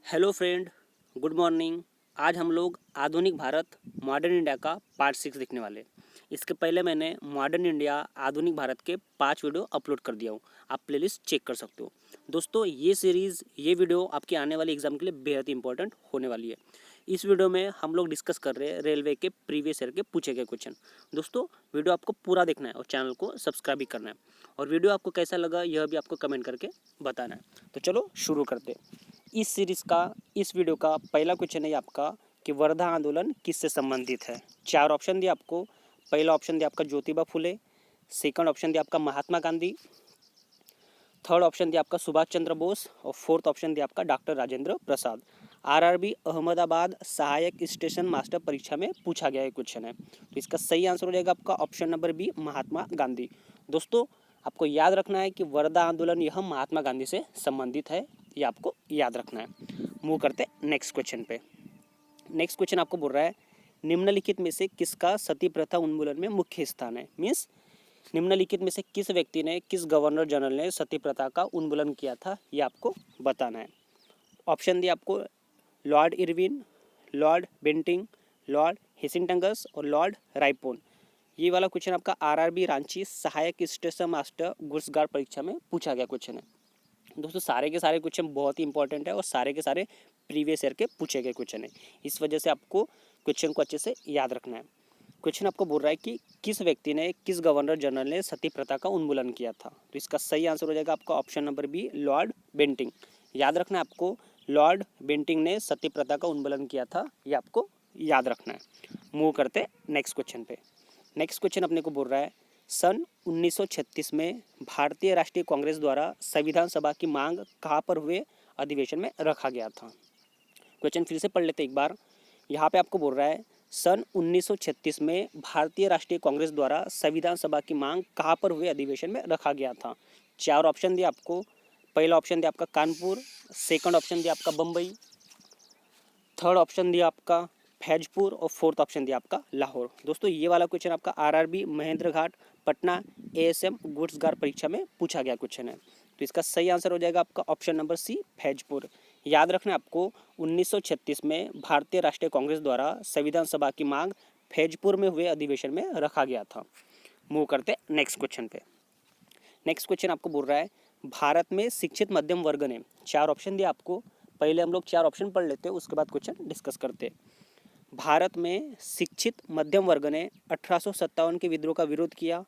Hello friend, good morning. आज हम लोग आधुनिक भारत मॉडर्न इंडिया का पार्ट 6 देखने वाले। इसके पहले मैंने मॉडर्न इंडिया आधुनिक भारत के 5 वीडियो अपलोड कर दिया हूँ। आप प्लेलिस्ट चेक कर सकते हो। दोस्तों, ये वीडियो आपके आने वाले एग्जाम के लिए बेहद इंपॉर्टेंट होने वाली है। इस वीडियो में हम लोग डिस्कस कर रहे हैं रेलवे के प्रीवियस ईयर के पूछे गए क्वेश्चन। दोस्तों, वीडियो आपको पूरा देखना है और चैनल को सब्सक्राइब भी करना है। और वीडियो आपको कैसा लगा यह भी आपको कमेंट करके बताना है। तो चलो शुरू करते हैं। इस वीडियो का पहला क्वेश्चन है आपका कि वर्धा आंदोलन किससे संबंधित है। 4 ऑप्शन दिए आपको। पहला ऑप्शन दिया आपका ज्योतिबा फुले, सेकंड ऑप्शन दिया आपका महात्मा गांधी, थर्ड ऑप्शन दिया आपका सुभाष चंद्र बोस और फोर्थ ऑप्शन दिया आपका डॉक्टर राजेंद्र प्रसाद। आरआरबी अहमदाबाद सहायक स्टेशन मास्टर परीक्षा में पूछा गया क्वेश्चन है। तो इसका सही आंसर हो जाएगा आपका option number B, Mahatma Gandhi. दोस्तों, आपको याद रखना है कि वर्धा आंदोलन यह महात्मा गांधी से संबंधित है, ये आपको याद रखना है। मूव करते नेक्स्ट क्वेश्चन पे। नेक्स्ट क्वेश्चन आपको बोल रहा है निम्नलिखित में से किसका सती प्रथा उन्मूलन में मुख्य स्थान है। मीन्स निम्नलिखित में से किस व्यक्ति ने, किस गवर्नर जनरल ने सती प्रथा का उन्मूलन किया था, ये आपको बताना है। ऑप्शन दिए आपको lord Irwin, lord Bentinck, lord Hastings और लॉर्ड रायपोन। ये वाला क्वेश्चन आपका आरआरबी रांची सहायक स्टेशन मास्टर गुड्स परीक्षा में पूछा गया क्वेश्चन है। दोस्तों, सारे के सारे क्वेश्चन बहुत ही इंपॉर्टेंट है और सारे के सारे प्रीवियस ईयर के पूछे गए क्वेश्चन है। इस वजह से आपको क्वेश्चन को अच्छे से याद रखना है। क्वेश्चन आपको बोल रहा है कि किस व्यक्ति ने, किस गवर्नर जनरल ने सती प्रथा का उन्मूलन किया था। तो इसका सही आंसर हो जाएगा आपका option number B, Lord Bentinck. याद रखना है आपको, लॉर्ड बेंटिंग ने सती प्रथा का उन्मूलन किया था, ये आपको याद रखना है। मूव करते नेक्स्ट क्वेश्चन पे। नेक्स्ट क्वेश्चन अपने को बोल रहा है सन 1936 में भारतीय राष्ट्रीय कांग्रेस द्वारा संविधान सभा की मांग कहाँ पर हुए अधिवेशन में रखा गया था। क्वेश्चन फिर से पढ़ लेते एक बार। यहाँ पे आपको बोल रहा है सन 1936 में भारतीय राष्ट्रीय कांग्रेस द्वारा संविधान सभा की मांग कहाँ पर हुए अधिवेशन में रखा गया था। 4 ऑप्शन दिया आपको। पहला ऑप्शन दिया आपका कानपुर, सेकंड ऑप्शन दिया आपका बम्बई, थर्ड ऑप्शन दिया आपका फैजपुर और फोर्थ ऑप्शन दिया आपका लाहौर। दोस्तों, ये वाला क्वेश्चन आपका आरआरबी महेंद्र घाट पटना एएसएम गुड्सगार परीक्षा में पूछा गया क्वेश्चन है। तो इसका सही आंसर हो जाएगा आपका ऑप्शन नंबर सी, फैजपुर। याद रखना आपको 1936 में भारतीय राष्ट्रीय कांग्रेस द्वारा संविधान सभा की मांग फैजपुर में हुए अधिवेशन में रखा गया था। मूव करते नेक्स्ट क्वेश्चन पे। नेक्स्ट क्वेश्चन आपको बोल रहा है भारत में शिक्षित मध्यम वर्ग ने, 4 ऑप्शन दिया आपको। पहले हम लोग 4 ऑप्शन पढ़ लेते हैं, उसके बाद क्वेश्चन डिस्कस करते हैं। भारत में शिक्षित मध्यम वर्ग ने 1857 के विद्रोह का विरोध किया,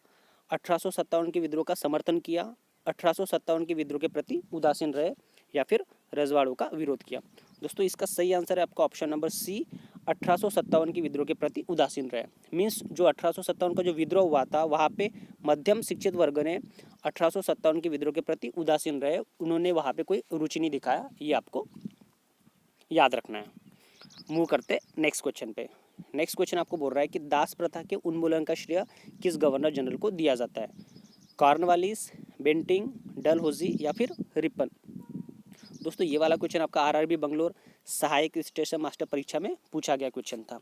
1857 के विद्रोह का समर्थन किया, 1857 के विद्रोह के प्रति उदासीन रहे या फिर रजवाड़ों का विरोध किया। दोस्तों, इसका सही आंसर है आपका ऑप्शन नंबर सी, 1857 के विद्रोह के प्रति उदासीन रहे। मीन्स जो 1857 का जो विद्रोह हुआ था वहाँ पे मध्यम शिक्षित वर्ग ने 1857 के विद्रोह के प्रति उदासीन रहे, उन्होंने वहाँ पे कोई रुचि नहीं दिखाया, ये आपको याद रखना है। मूव करते नेक्स्ट क्वेश्चन पे। नेक्स्ट क्वेश्चन आपको बोल रहा है कि दास प्रथा के उन्मूलन का श्रेय किस गवर्नर जनरल को दिया जाता है। कॉर्नवालिस, बेंटिंग, डलहौजी या फिर रिपन। दोस्तों, ये वाला क्वेश्चन आपका आरआरबी बंगलोर सहायक स्टेशन मास्टर परीक्षा में पूछा गया क्वेश्चन था।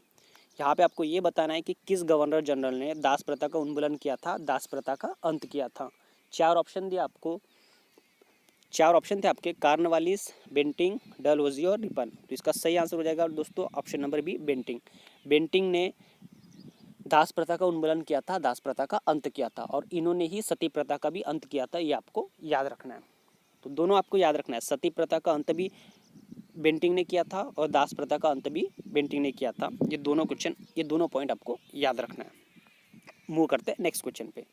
यहाँ पे आपको ये बताना है कि किस गवर्नर जनरल ने दास प्रथा का उन्मूलन किया था, दास प्रथा का अंत किया था। 4 ऑप्शन दिया आपको। 4 ऑप्शन थे आपके, कार्नवालिस, बेंटिंग, डलहौजी और रिपन। तो इसका सही आंसर हो जाएगा दोस्तों option number B, Bentinck. Bentinck ने दास प्रथा का उन्मूलन किया था, दास प्रथा का अंत किया था और इन्होंने ही सती प्रथा का भी अंत किया था, ये आपको याद रखना है। तो दोनों आपको याद रखना है, सती प्रथा का अंत भी बेंटिंग ने किया था और दास प्रथा का अंत भी बेंटिंग ने किया था। ये दोनों क्वेश्चन, ये दोनों पॉइंट आपको याद रखना है। मूव करते हैं नेक्स्ट क्वेश्चन पे।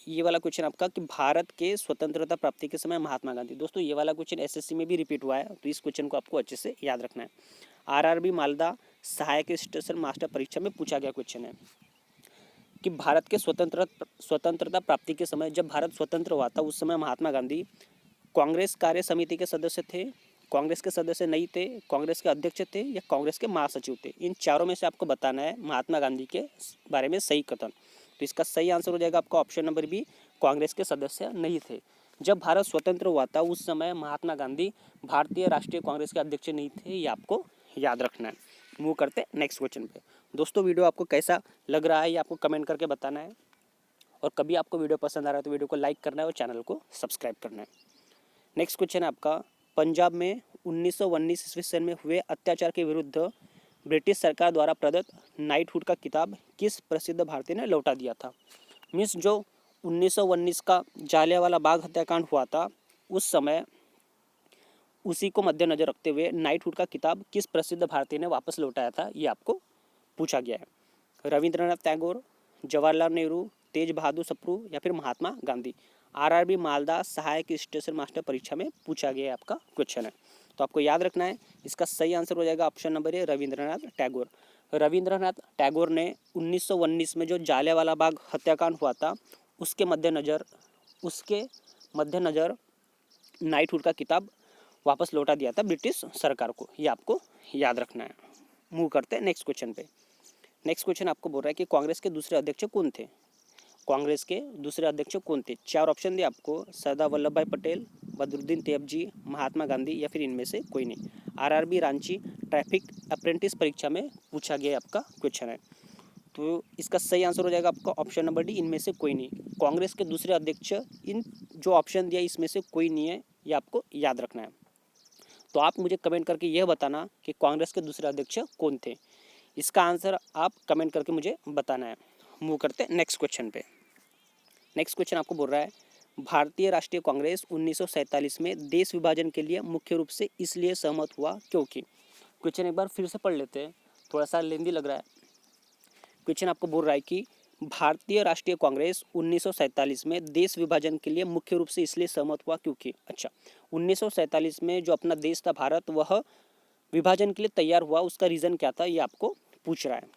ये वाला क्वेश्चन आपका कि भारत के स्वतंत्रता प्राप्ति के समय महात्मा गांधी। दोस्तों, ये वाला क्वेश्चन एसएससी में भी रिपीट हुआ है, तो इस क्वेश्चन को आपको अच्छे से याद रखना है। आरआरबी मालदा सहायक स्टेशन मास्टर परीक्षा में पूछा गया क्वेश्चन है कि भारत के स्वतंत्रता प्राप्ति के समय, जब भारत स्वतंत्र हुआ था उस समय महात्मा गांधी कांग्रेस कार्य समिति के सदस्य थे, कांग्रेस के सदस्य नहीं थे, कांग्रेस के अध्यक्ष थे या कांग्रेस के महासचिव थे। इन चारों में से आपको बताना है महात्मा गांधी के बारे में सही कथन। तो इसका सही आंसर हो जाएगा आपका ऑप्शन नंबर बी, कांग्रेस के सदस्य नहीं थे। जब भारत स्वतंत्र हुआ था उस समय महात्मा गांधी भारतीय राष्ट्रीय कांग्रेस के अध्यक्ष नहीं थे, ये आपको याद रखना है। मूव करते नेक्स्ट क्वेश्चन पे। दोस्तों, वीडियो आपको कैसा लग रहा है ये आपको कमेंट करके बताना है और कभी आपको वीडियो पसंद आ रहा है तो वीडियो को लाइक करना है और चैनल को सब्सक्राइब करना है। नेक्स्ट क्वेश्चन है आपका पंजाब में 1919 ईस्वी सन में हुए अत्याचार के विरुद्ध ब्रिटिश सरकार द्वारा प्रदत्त नाइटहुड का किताब किस प्रसिद्ध भारतीय ने लौटा दिया था? मीन्स जो 1919 का जालियांवाला बाग हत्याकांड हुआ था, उस समय उसी को मद्देनजर रखते हुए नाइटहुड का किताब किस प्रसिद्ध भारतीय ने वापस लौटाया था, ये आपको पूछा गया है। रविंद्रनाथ टैगोर, जवाहरलाल नेहरू, तेज बहादुर सप्रू या फिर महात्मा गांधी। आरआरबी मालदा सहायक स्टेशन मास्टर परीक्षा में पूछा गया आपका क्वेश्चन है, तो आपको याद रखना है। इसका सही आंसर हो जाएगा option number A, Rabindranath Tagore. Rabindranath Tagore ने 1919 में जो जालियांवाला बाग हत्याकांड हुआ था, उसके मद्देनजर नाइटहुड का किताब वापस लौटा दिया था ब्रिटिश सरकार को, ये आपको याद रखना है। मूव करते हैं नेक्स्ट क्वेश्चन पे। नेक्स्ट क्वेश्चन आपको बोल रहा है कि कांग्रेस के दूसरे अध्यक्ष कौन थे? कांग्रेस के दूसरे अध्यक्ष कौन थे? 4 ऑप्शन दिए आपको, सरदार वल्लभ भाई पटेल, बदरुद्दीन तैयबजी, महात्मा गांधी या फिर इनमें से कोई नहीं। आरआरबी रांची ट्रैफिक अप्रेंटिस परीक्षा में पूछा गया आपका क्वेश्चन है, तो इसका सही आंसर हो जाएगा आपका ऑप्शन नंबर डी, इनमें से कोई नहीं। कांग्रेस के दूसरे अध्यक्ष, इन जो ऑप्शन दिया इसमें से कोई नहीं है, ये आपको याद रखना है। तो आप मुझे कमेंट करके यह बताना कि कांग्रेस के दूसरे अध्यक्ष कौन थे। इसका आंसर आप कमेंट करके मुझे बताना है। मूव करते हैं नेक्स्ट क्वेश्चन पे। नेक्स्ट क्वेश्चन आपको बोल रहा है, भारतीय राष्ट्रीय कांग्रेस 1947 में देश विभाजन के लिए मुख्य रूप से इसलिए सहमत हुआ क्योंकि। क्वेश्चन एक बार फिर से पढ़ लेते हैं, थोड़ा सा लेंदी लग रहा है। क्वेश्चन आपको बोल रहा है कि भारतीय राष्ट्रीय कांग्रेस 1947 में देश विभाजन के लिए मुख्य रूप से इसलिए सहमत हुआ क्योंकि। अच्छा, 1947 में जो अपना देश था भारत, वह विभाजन के लिए तैयार हुआ, उसका रीज़न क्या था, ये आपको पूछ रहा है।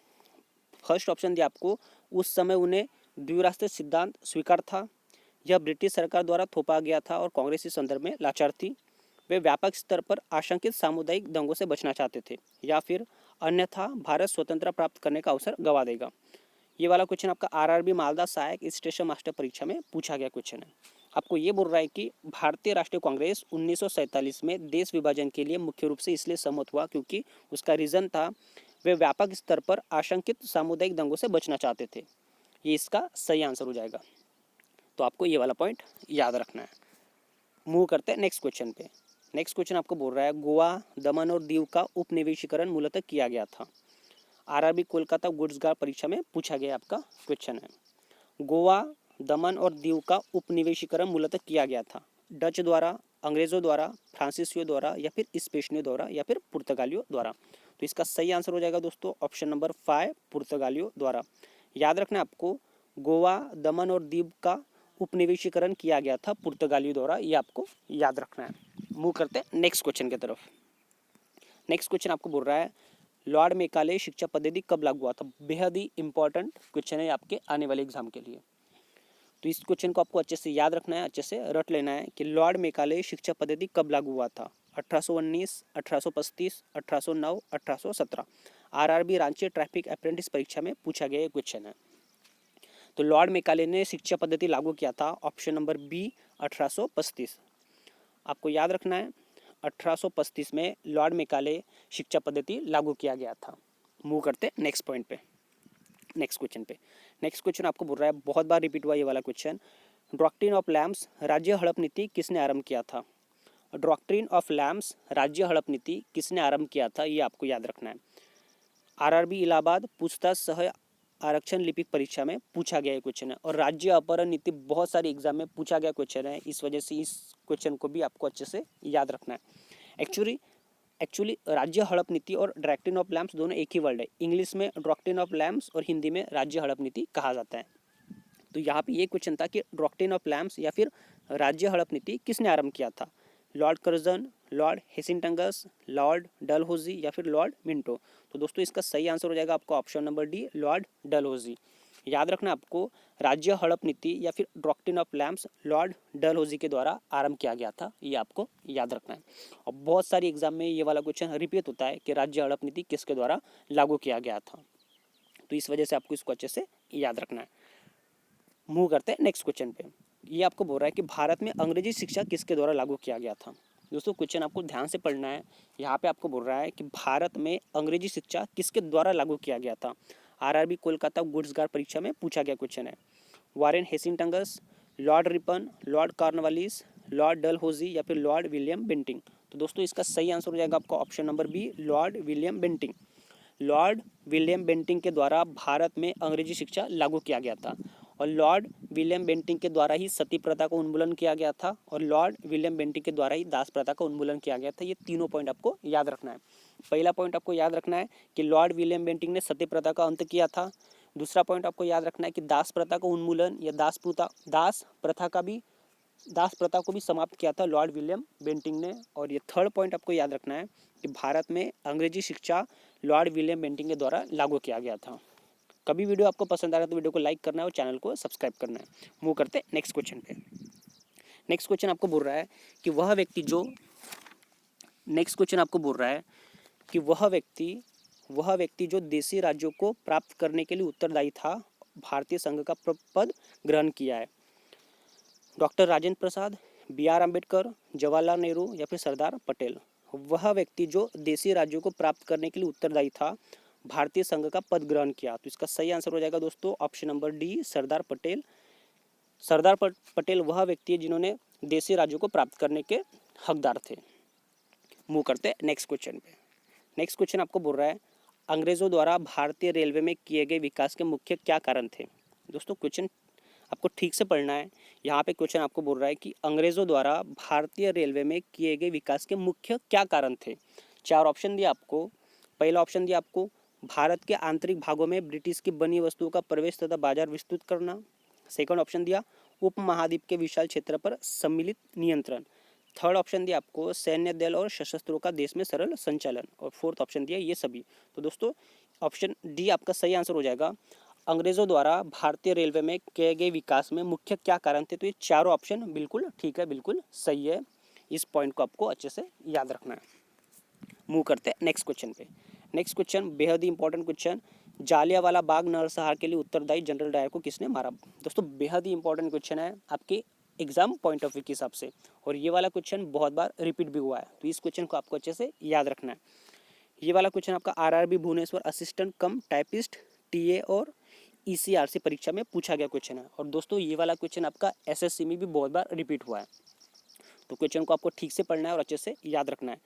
फर्स्ट ऑप्शन दिया आपको, उस समय उन्हें द्विराष्ट्र सिद्धांत स्वीकार था, यह ब्रिटिश सरकार द्वारा थोपा गया था और कांग्रेस इस संदर्भ में लाचार थी, वे व्यापक स्तर पर आशंकित सामुदायिक दंगों से बचना चाहते थे, या फिर अन्यथा भारत स्वतंत्रता प्राप्त करने का अवसर गंवा देगा। ये वाला क्वेश्चन आपका आरआरबी मालदा सहायक स्टेशन मास्टर परीक्षा में पूछा गया क्वेश्चन है। आपको ये बोल रहा है कि भारतीय राष्ट्रीय कांग्रेस 1947 में देश विभाजन के लिए मुख्य रूप से इसलिए सहमत हुआ क्योंकि उसका रीज़न था वे व्यापक स्तर पर आशंकित सामुदायिक दंगों से बचना चाहते थे। ये इसका सही आंसर हो जाएगा, तो आपको ये वाला पॉइंट याद रखना है। मूव करते हैं नेक्स्ट क्वेश्चन पे। नेक्स्ट क्वेश्चन आपको बोल रहा है, गोवा, दमन और दीव का उपनिवेशीकरण मूलतः किया गया था। आरआरबी कोलकाता गुड्सगार परीक्षा में पूछा गया आपका क्वेश्चन है। गोवा, दमन और दीव का उपनिवेशीकरण मूलतः किया गया था डच द्वारा, अंग्रेज़ों द्वारा, फ्रांसीसियों द्वारा या फिर स्पेनियों द्वारा या फिर पुर्तगालियों द्वारा। तो इसका सही आंसर हो जाएगा दोस्तों ऑप्शन नंबर 5, पुर्तगालियों द्वारा। याद रखना है आपको, गोवा, दमन और दीव का उपनिवेशीकरण किया गया था पुर्तगालियों द्वारा, ये आपको याद रखना है। मूव करते हैं नेक्स्ट क्वेश्चन की तरफ। नेक्स्ट क्वेश्चन आपको बोल रहा है, लॉर्ड मेकाले शिक्षा पद्धति कब लागू हुआ था? बेहद ही इंपॉर्टेंट क्वेश्चन है आपके आने वाले एग्जाम के लिए, तो इस क्वेश्चन को आपको अच्छे से याद रखना है, अच्छे से रट लेना है कि लॉर्ड मेकाले शिक्षा पद्धति कब लागू हुआ था? 1819, 1835, 1809, 1817। आरआरबी रांची ट्रैफिक अप्रेंटिस परीक्षा में पूछा गया क्वेश्चन है। तो लॉर्ड मेकाले ने शिक्षा पद्धति लागू किया था ऑप्शन नंबर बी, 1835। आपको याद रखना है 1835 में लॉर्ड मेकाले शिक्षा पद्धति लागू किया गया था। मूव करते नेक्स्ट पॉइंट पे, नेक्स्ट क्वेश्चन पे। नेक्स्ट क्वेश्चन आपको बोल रहा है, बहुत बार रिपीट हुआ ये वाला क्वेश्चन, डॉक्ट्रिन ऑफ लैम्स राज्य हड़प नीति किसने आरंभ किया था? डॉक्ट्रिन ऑफ लैम्स राज्य हड़प नीति किसने आरंभ किया था, ये आपको याद रखना है। आरआरबी इलाहाबाद पूछताछ सह आरक्षण लिपिक परीक्षा में पूछा गया क्वेश्चन है, और राज्य अपहरण नीति बहुत सारी एग्जाम में पूछा गया क्वेश्चन है, इस वजह से इस क्वेश्चन को भी आपको अच्छे से याद रखना है। एक्चुअली राज्य हड़प नीति और डॉक्ट्रिन ऑफ लैम्स दोनों एक ही वर्ड है। इंग्लिश में डॉक्ट्रिन ऑफ लैम्स और हिंदी में राज्य हड़प नीति कहा जाता है। तो यहाँ पे ये क्वेश्चन था कि डॉक्ट्रिन ऑफ लैम्स या फिर राज्य हड़प नीति किसने आरंभ किया था? Lord Curzon, lord Hastings, lord Dalhousie या फिर लॉर्ड मिंटो। तो दोस्तों इसका सही आंसर हो जाएगा आपका option number D, Lord Dalhousie. याद रखना आपको, राज्य हड़प नीति या फिर doctrine of lapse Lord Dalhousie के द्वारा आरंभ किया गया था, ये आपको याद रखना है। और बहुत सारी एग्जाम में ये वाला क्वेश्चन रिपीट होता है कि राज्य हड़प नीति किसके द्वारा लागू किया गया था, तो इस वजह से आपको इसको अच्छे से याद रखना है। मूव करते हैं नेक्स्ट क्वेश्चन पे। ये आपको बोल रहा है कि भारत में अंग्रेजी शिक्षा किसके द्वारा लागू किया गया था? दोस्तों क्वेश्चन आपको ध्यान से पढ़ना है। यहाँ पे आपको बोल रहा है कि भारत में अंग्रेजी शिक्षा किसके द्वारा लागू किया गया था? आरआरबी कोलकाता गुड्सगार परीक्षा में पूछा गया क्वेश्चन है। Warren Hastings, lord Ripon, lord Cornwallis, lord Dalhousie या फिर लॉर्ड विलियम बेंटिंग। तो दोस्तों इसका सही आंसर हो जाएगा आपका option number B, Lord William Bentinck. Lord William Bentinck के द्वारा भारत में अंग्रेजी शिक्षा लागू किया गया था और लॉर्ड विलियम बेंटिंग के द्वारा ही सती प्रथा का उन्मूलन किया गया था और लॉर्ड विलियम बेंटिंग के द्वारा ही दास प्रथा का उन्मूलन किया गया था। ये तीनों पॉइंट आपको याद रखना है। पहला पॉइंट आपको याद रखना है कि लॉर्ड विलियम बेंटिंग ने सती प्रथा का अंत किया था। दूसरा पॉइंट आपको याद रखना है कि दास प्रथा का उन्मूलन या दास प्रथा को भी समाप्त किया था लॉर्ड विलियम बेंटिंग ने। और ये थर्ड पॉइंट आपको याद रखना है कि भारत में अंग्रेजी शिक्षा लॉर्ड विलियम बेंटिंग के द्वारा लागू किया गया था। कभी वीडियो आपको पसंद आ रहा है तो वीडियो को लाइक करना है और चैनल को सब्सक्राइब करना है। मूव करते हैं नेक्स्ट क्वेश्चन पे। नेक्स्ट क्वेश्चन आपको बोल रहा है कि वह व्यक्ति जो देशी राज्यों को प्राप्त करने के लिए उत्तरदायी था, भारतीय संघ का पद ग्रहण किया है। डॉक्टर राजेंद्र प्रसाद, BR अम्बेडकर, जवाहरलाल नेहरू या फिर सरदार पटेल। वह व्यक्ति जो देशी राज्यों को प्राप्त करने के लिए उत्तरदायी था, भारतीय संघ का पद ग्रहण किया। तो इसका सही आंसर हो जाएगा दोस्तों option number D, Sardar Patel. Sardar Patel वह व्यक्ति है जिन्होंने देशी राज्यों को प्राप्त करने के हकदार थे। मूव करते हैं नेक्स्ट क्वेश्चन पे। नेक्स्ट क्वेश्चन आपको बोल रहा है अंग्रेजों द्वारा भारतीय रेलवे में किए गए विकास के मुख्य क्या कारण थे। दोस्तों क्वेश्चन आपको ठीक से पढ़ना है। यहाँ पे क्वेश्चन आपको बोल रहा है कि अंग्रेजों द्वारा भारतीय रेलवे में किए गए विकास के मुख्य क्या कारण थे। चार ऑप्शन दिया आपको। पहला ऑप्शन दिया आपको भारत के आंतरिक भागों में ब्रिटिश की बनी वस्तुओं का प्रवेश तथा बाजार विस्तृत करना। सेकंड ऑप्शन दिया उपमहाद्वीप के विशाल क्षेत्र पर सम्मिलित नियंत्रण। थर्ड ऑप्शन दिया आपको सैन्य दल और सशस्त्रों का देश में सरल संचालन। और फोर्थ ऑप्शन दिया ये सभी। तो दोस्तों ऑप्शन डी आपका सही आंसर हो जाएगा। अंग्रेजों द्वारा भारतीय रेलवे में किए गए विकास में मुख्य क्या कारण थे। तो ये चारों ऑप्शन बिल्कुल ठीक है, बिल्कुल सही है। इस पॉइंट को आपको अच्छे से याद रखना है। मूव करते हैं नेक्स्ट क्वेश्चन पे। नेक्स्ट क्वेश्चन बेहद ही इंपॉर्टेंट क्वेश्चन, जालियांवाला बाग नरसंहार के लिए उत्तरदायी जनरल डायर को किसने मारा। दोस्तों बेहद ही इंपॉर्टेंट क्वेश्चन है आपके एग्जाम पॉइंट ऑफ व्यू के हिसाब से, और ये वाला क्वेश्चन बहुत बार रिपीट भी हुआ है। तो इस क्वेश्चन को आपको अच्छे से याद रखना है। ये वाला क्वेश्चन आपका RRB Bhubaneswar assistant cum typist TA और ECRC परीक्षा में पूछा गया क्वेश्चन है। और दोस्तों ये वाला क्वेश्चन आपका SSC में भी बहुत बार रिपीट हुआ है। तो क्वेश्चन को आपको ठीक से पढ़ना है और अच्छे से याद रखना है।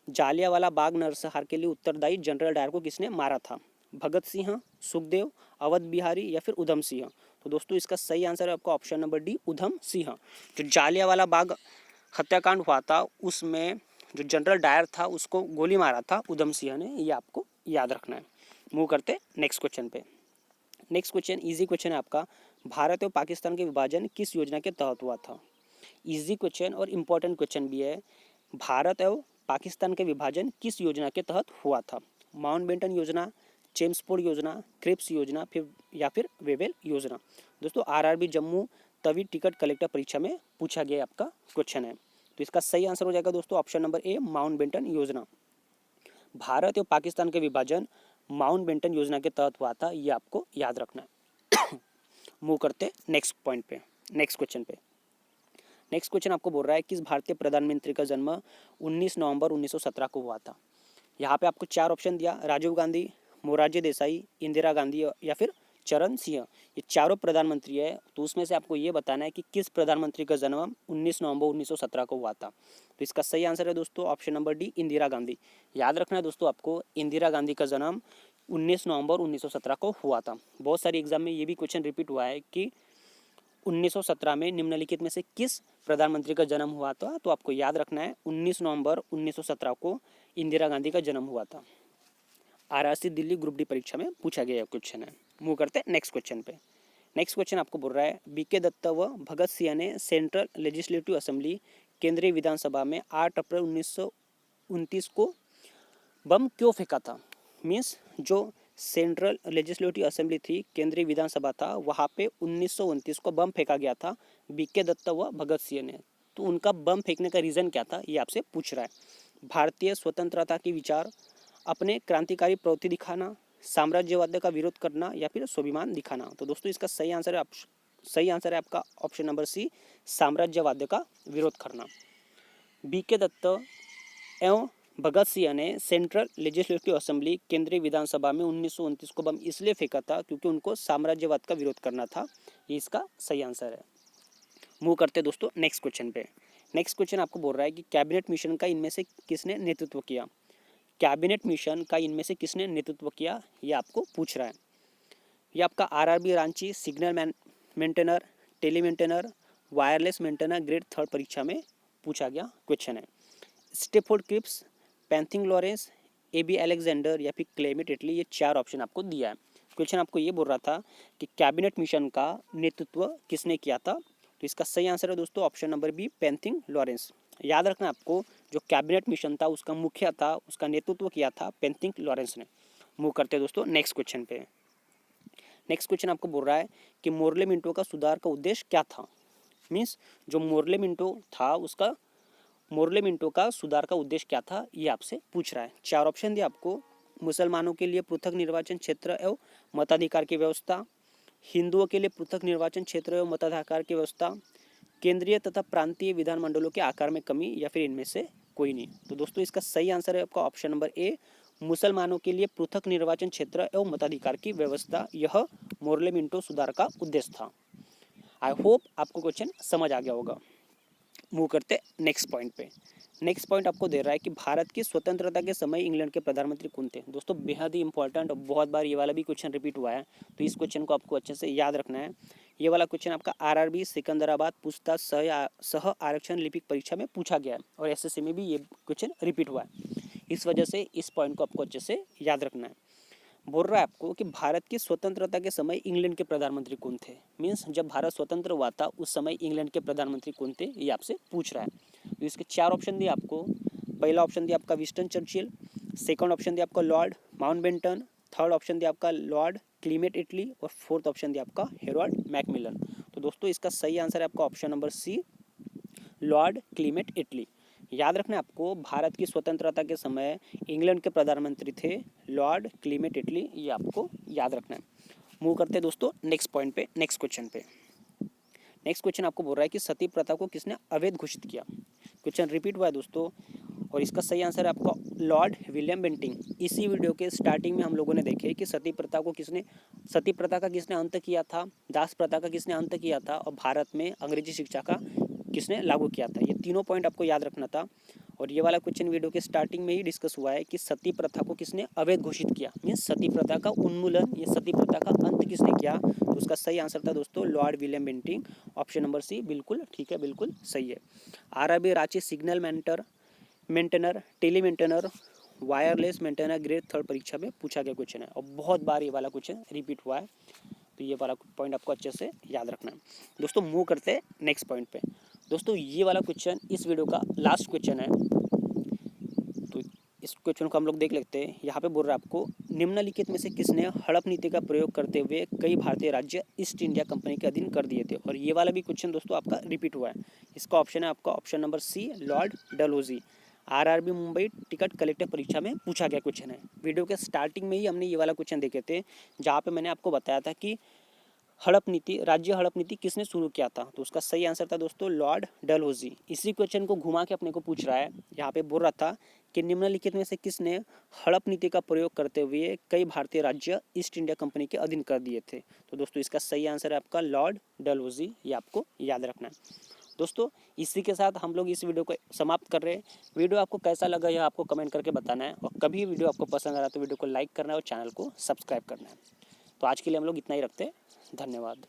जालियांवाला बाग नरसंहार के लिए उत्तरदायी जनरल डायर को किसने मारा था। भगत सिंह, सुखदेव, अवध बिहारी या फिर उधम सिंह। तो दोस्तों इसका सही आंसर है आपका option number D, Udham Singh. जो जालियांवाला बाग हत्याकांड हुआ था उसमें जो जनरल डायर था उसको गोली मारा था उधम सिंह ने, ये आपको याद रखना है। मूव करते नेक्स्ट क्वेश्चन पे। नेक्स्ट क्वेश्चन इजी क्वेश्चन है आपका, भारत और पाकिस्तान के विभाजन किस योजना के तहत हुआ था। इजी क्वेश्चन और इम्पोर्टेंट क्वेश्चन भी है। भारत और पाकिस्तान के विभाजन किस योजना के तहत हुआ था। माउंटबेटन योजना, चेम्सफोर्ड योजना, क्रिप्स योजना या फिर वेवेल योजना। दोस्तों RRB Jammu Tawi ticket collector परीक्षा में पूछा गया आपका क्वेश्चन है। तो इसका सही आंसर हो जाएगा दोस्तों ऑप्शन नंबर ए, माउंटबेटन योजना। भारत और पाकिस्तान के विभाजन माउंटबेटन योजना के तहत हुआ था, ये आपको याद रखना है। मूव करते नेक्स्ट पॉइंट पे, नेक्स्ट क्वेश्चन पे। नेक्स्ट क्वेश्चन आपको बोल रहा है किस भारतीय प्रधानमंत्री का जन्म 19 नवंबर 1917 को हुआ था। यहाँ पे आपको चार ऑप्शन दिया, राजीव गांधी, मोरारजी देसाई, इंदिरा गांधी या फिर चरण सिंह। ये चारों प्रधानमंत्री है। तो उसमें से आपको ये बताना है कि किस प्रधानमंत्री का जन्म 19 नवंबर 1917 को हुआ था। तो इसका सही आंसर है दोस्तों option number D, Indira Gandhi. याद रखना है दोस्तों आपको, इंदिरा गांधी का जन्म 19 नवंबर 1917 को हुआ था। बहुत सारी एग्जाम में ये भी क्वेश्चन रिपीट हुआ है कि 1917 में निम्नलिखित में से किस प्रधानमंत्री का जन्म हुआ था। तो आपको याद रखना है 19 नवंबर 1917 को इंदिरा गांधी का जन्म हुआ था। RRC दिल्ली ग्रुप डी परीक्षा में पूछा गया क्वेश्चन है। मूव करते हैं नेक्स्ट क्वेश्चन पे। नेक्स्ट क्वेश्चन आपको बोल रहा है BK दत्ता व भगत सिंह ने सेंट्रल लेजिस्लेटिव असेंबली केंद्रीय विधानसभा में 8 अप्रैल 1929 को बम क्यों फेंका था। मीन्स जो सेंट्रल लेजिस्लेटिव असेंबली थी, केंद्रीय विधानसभा था, वहाँ पे 1929 को बम फेंका गया था BK दत्ता व भगत सिंह ने। तो उनका बम फेंकने का रीज़न क्या था, ये आपसे पूछ रहा है। भारतीय स्वतंत्रता के विचार, अपने क्रांतिकारी प्रवृत्ति दिखाना, साम्राज्यवाद का विरोध करना या फिर स्वाभिमान दिखाना। तो दोस्तों इसका सही आंसर है आपका ऑप्शन नंबर सी, साम्राज्यवाद का विरोध करना। BK दत्ता एवं भगत सिंह ने सेंट्रल लेजिस्लेटिव असेंबली केंद्रीय विधानसभा में 1929 को बम इसलिए फेंका था क्योंकि उनको साम्राज्यवाद का विरोध करना था। ये इसका सही आंसर है। मूव करते दोस्तों नेक्स्ट क्वेश्चन पे। नेक्स्ट क्वेश्चन आपको बोल रहा है कि कैबिनेट मिशन का इनमें से किसने नेतृत्व किया। कैबिनेट मिशन का इनमें से किसने नेतृत्व किया, ये आपको पूछ रहा है। ये आपका RRB Ranchi signal maintainer, tele maintainer, wireless maintainer grade 3 परीक्षा में पूछा गया क्वेश्चन है। Stafford Cripps, Pethick Lawrence, A B Alexander या फिर क्लेमेट इटली, ये 4 ऑप्शन आपको दिया है। क्वेश्चन आपको ये बोल रहा था कि कैबिनेट मिशन का नेतृत्व किसने किया था, तो इसका सही आंसर है दोस्तों option number B, Pethick Lawrence. याद रखना आपको, जो कैबिनेट मिशन था उसका मुखिया था, उसका नेतृत्व किया था पैंथिंग लॉरेंस ने। मूव करते हैं दोस्तों नेक्स्ट क्वेश्चन पे। नेक्स्ट क्वेश्चन आपको बोल रहा है कि मोर्ले मिंटो का सुधार का उद्देश्य क्या था। मीन्स जो मोर्ले मिंटो था उसका मोर्ले मिंटो का सुधार का उद्देश्य क्या था, ये आपसे पूछ रहा है। 4 ऑप्शन दिए आपको। मुसलमानों के लिए पृथक निर्वाचन क्षेत्र एवं मताधिकार की व्यवस्था, हिंदुओं के लिए पृथक निर्वाचन क्षेत्र एवं मताधिकार की व्यवस्था, केंद्रीय तथा प्रांतीय विधानमंडलों के आकार में कमी, या फिर इनमें से कोई नहीं। तो दोस्तों इसका सही आंसर है आपका ऑप्शन नंबर ए, मुसलमानों के लिए पृथक निर्वाचन क्षेत्र एवं मताधिकार की व्यवस्था, यह मोर्ले मिंटो सुधार का उद्देश्य था। आई होप आपको क्वेश्चन समझ आ गया होगा। मूव करते नेक्स्ट पॉइंट पे। नेक्स्ट पॉइंट आपको दे रहा है कि भारत की स्वतंत्रता के समय इंग्लैंड के प्रधानमंत्री कौन थे। दोस्तों बेहद ही इंपॉर्टेंट और बहुत बार ये वाला भी क्वेश्चन रिपीट हुआ है, तो इस क्वेश्चन को आपको अच्छे से याद रखना है। ये वाला क्वेश्चन आपका आरआरबी सिकंदराबाद पूछताछ सह आरक्षण लिपिक परीक्षा में पूछा गया है और एसएससी में भी ये क्वेश्चन रिपीट हुआ है। इस वजह से इस पॉइंट को आपको अच्छे से याद रखना है। बोल रहा है आपको कि भारत की स्वतंत्रता के समय इंग्लैंड के प्रधानमंत्री कौन थे। मीन्स जब भारत स्वतंत्र हुआ था उस समय इंग्लैंड के प्रधानमंत्री कौन थे, ये आपसे पूछ रहा है। तो इसके 4 ऑप्शन दिए आपको। पहला ऑप्शन दिया आपका विंस्टन चर्चिल, सेकंड ऑप्शन दिया आपका लॉर्ड माउंटबेटन, थर्ड ऑप्शन दिया आपका लॉर्ड क्लीमेट इटली और फोर्थ ऑप्शन दिया आपका हेरोल्ड मैकमिलन। तो दोस्तों इसका सही आंसर है आपका option number C, lord Clement Attlee. याद रखना आपको, भारत की स्वतंत्रता के समय इंग्लैंड के प्रधानमंत्री थे लॉर्ड क्लीमेट इटली, ये आपको याद रखना है। मूव करते हैं दोस्तों नेक्स्ट पॉइंट पे, नेक्स्ट क्वेश्चन पे। नेक्स्ट क्वेश्चन आपको बोल रहा है कि सती प्रथा को किसने अवैध घोषित किया। क्वेश्चन रिपीट हुआ है दोस्तों और इसका सही आंसर है आपका लॉर्ड विलियम बेंटिंग। इसी वीडियो के स्टार्टिंग में हम लोगों ने देखे कि सती प्रथा का किसने अंत किया था, दास प्रथा का किसने अंत किया था और भारत में अंग्रेजी शिक्षा का किसने लागू किया था। ये तीनों पॉइंट आपको याद रखना था। और ये वाला क्वेश्चन वीडियो के स्टार्टिंग में ही डिस्कस हुआ है कि सती प्रथा को किसने अवैध घोषित किया, मीन्स सती प्रथा का उन्मूलन, ये सती प्रथा का अंत किसने किया। तो उसका सही आंसर था दोस्तों Lord William Bentinck, option number C. बिल्कुल ठीक है, बिल्कुल सही है। RRB Ranchi signal maintainer, tele maintainer, wireless maintainer grade 3 परीक्षा में पूछा गया क्वेश्चन है और बहुत बार ये वाला क्वेश्चन रिपीट हुआ है, तो ये वाला पॉइंट आपको अच्छे से याद रखना है। दोस्तों मूव करते हैं नेक्स्ट पॉइंट पे। दोस्तों ये वाला क्वेश्चन इस वीडियो का लास्ट क्वेश्चन है, तो इस क्वेश्चन को हम लोग देख लेते हैं। यहाँ पे बोल रहा है आपको निम्नलिखित में से किसने हड़प नीति का प्रयोग करते हुए कई भारतीय राज्य ईस्ट इंडिया कंपनी के अधीन कर दिए थे। और ये वाला भी क्वेश्चन दोस्तों आपका रिपीट हुआ है। इसका ऑप्शन है आपका option number C, Lord Dalhousie. RRB Mumbai ticket collector परीक्षा में पूछा गया क्वेश्चन है। वीडियो के स्टार्टिंग में ही हमने ये वाला क्वेश्चन देखे थे, जहाँ पे मैंने आपको बताया था कि राज्य हड़प नीति किसने शुरू किया था। तो उसका सही आंसर था दोस्तों लॉर्ड डलहौजी। इसी क्वेश्चन को घुमा के अपने को पूछ रहा है। यहाँ पे बोल रहा था कि निम्नलिखित में से किसने हड़प नीति का प्रयोग करते हुए कई भारतीय राज्य ईस्ट इंडिया कंपनी के अधीन कर दिए थे। तो दोस्तों इसका सही आंसर है आपका लॉर्ड डलहौजी, ये आपको याद रखना है। दोस्तों इसी के साथ हम लोग इस वीडियो को समाप्त कर रहे हैं। वीडियो आपको कैसा लगा यह आपको कमेंट करके बताना है और कभी वीडियो आपको पसंद आ रहा है तो वीडियो को लाइक करना है और चैनल को सब्सक्राइब करना है। तो आज के लिए हम लोग इतना ही रखते हैं। धन्यवाद।